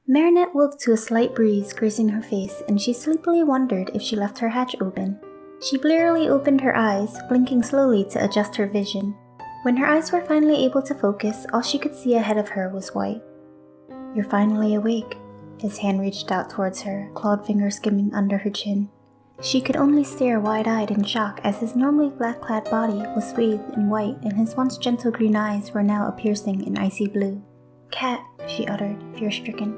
Marinette woke to a slight breeze grazing her face, and she sleepily wondered if she left her hatch open. She blearily opened her eyes, blinking slowly to adjust her vision. When her eyes were finally able to focus, all she could see ahead of her was white. "You're finally awake." His hand reached out towards her, clawed fingers skimming under her chin. She could only stare wide-eyed in shock as his normally black-clad body was swathed in white and his once gentle green eyes were now a piercing and icy blue. "Cat," she uttered, fear-stricken.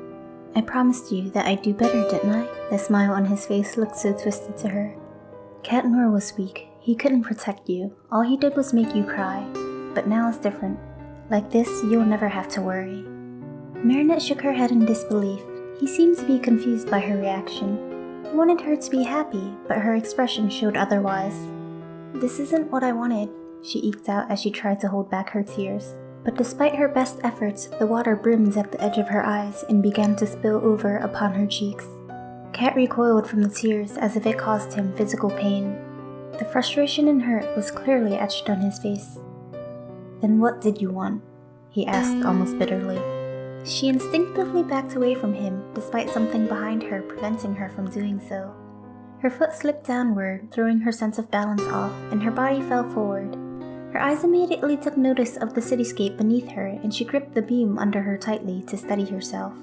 "I promised you that I'd do better, didn't I?" The smile on his face looked so twisted to her. "Cat Noor was weak. He couldn't protect you. All he did was make you cry. But now it's different. Like this, you'll never have to worry." Marinette shook her head in disbelief. He seemed to be confused by her reaction. He wanted her to be happy, but her expression showed otherwise. "This isn't what I wanted," she eked out as she tried to hold back her tears. But despite her best efforts, the water brimmed at the edge of her eyes and began to spill over upon her cheeks. Cat recoiled from the tears as if it caused him physical pain. The frustration and hurt was clearly etched on his face. "Then what did you want?" he asked almost bitterly. She instinctively backed away from him, despite something behind her preventing her from doing so. Her foot slipped downward, throwing her sense of balance off, and her body fell forward. Her eyes immediately took notice of the cityscape beneath her, and she gripped the beam under her tightly to steady herself.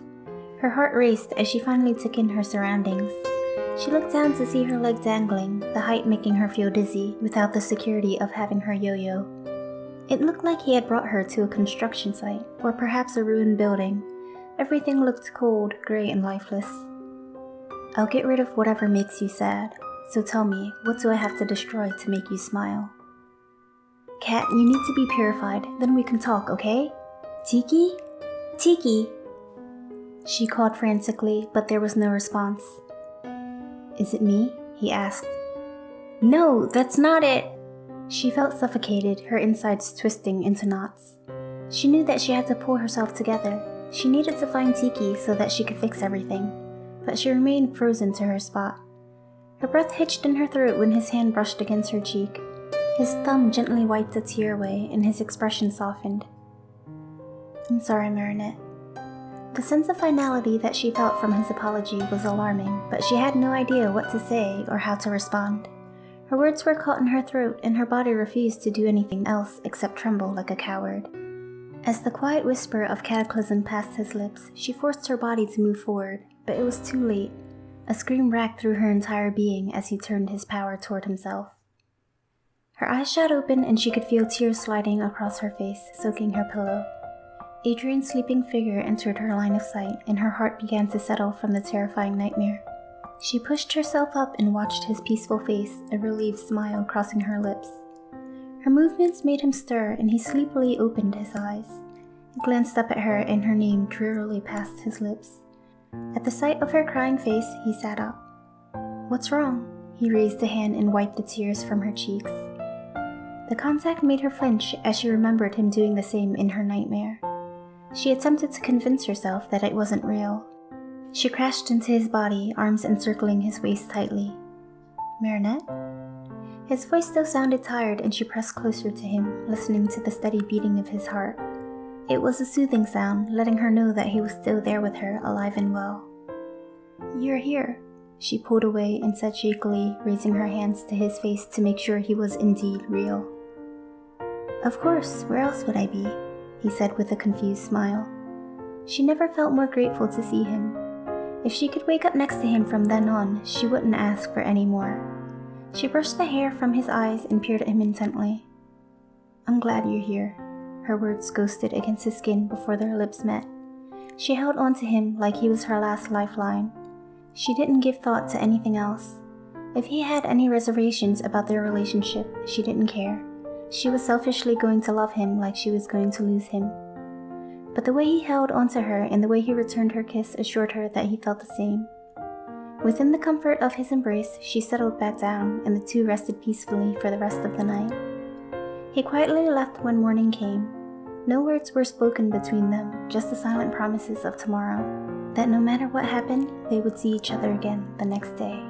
Her heart raced as she finally took in her surroundings. She looked down to see her leg dangling, the height making her feel dizzy, without the security of having her yo-yo. It looked like he had brought her to a construction site, or perhaps a ruined building. Everything looked cold, gray, and lifeless. "I'll get rid of whatever makes you sad. So tell me, what do I have to destroy to make you smile?" "Cat, you need to be purified, then we can talk, okay? Tiki? Tiki!" She called frantically, but there was no response. "Is it me?" he asked. "No, that's not it!" She felt suffocated, her insides twisting into knots. She knew that she had to pull herself together. She needed to find Tiki so that she could fix everything, but she remained frozen to her spot. Her breath hitched in her throat when his hand brushed against her cheek. His thumb gently wiped a tear away and his expression softened. "I'm sorry, Marinette." The sense of finality that she felt from his apology was alarming, but she had no idea what to say or how to respond. Her words were caught in her throat, and her body refused to do anything else except tremble like a coward. As the quiet whisper of cataclysm passed his lips, she forced her body to move forward, but it was too late. A scream racked through her entire being as he turned his power toward himself. Her eyes shot open and she could feel tears sliding across her face, soaking her pillow. Adrian's sleeping figure entered her line of sight, and her heart began to settle from the terrifying nightmare. She pushed herself up and watched his peaceful face, a relieved smile crossing her lips. Her movements made him stir, and he sleepily opened his eyes. He glanced up at her, and her name drearily passed his lips. At the sight of her crying face, he sat up. "What's wrong?" He raised a hand and wiped the tears from her cheeks. The contact made her flinch as she remembered him doing the same in her nightmare. She attempted to convince herself that it wasn't real. She crashed into his body, arms encircling his waist tightly. "Marinette?" His voice still sounded tired, and she pressed closer to him, listening to the steady beating of his heart. It was a soothing sound, letting her know that he was still there with her, alive and well. "You're here." She pulled away and said shakily, raising her hands to his face to make sure he was indeed real. "Of course, where else would I be?" he said with a confused smile. She never felt more grateful to see him. If she could wake up next to him from then on, she wouldn't ask for any more. She brushed the hair from his eyes and peered at him intently. "I'm glad you're here." Her words ghosted against his skin before their lips met. She held on to him like he was her last lifeline. She didn't give thought to anything else. If he had any reservations about their relationship, she didn't care. She was selfishly going to love him like she was going to lose him. But the way he held onto her and the way he returned her kiss assured her that he felt the same. Within the comfort of his embrace, she settled back down, and the two rested peacefully for the rest of the night. He quietly left when morning came. No words were spoken between them, just the silent promises of tomorrow, that no matter what happened, they would see each other again the next day.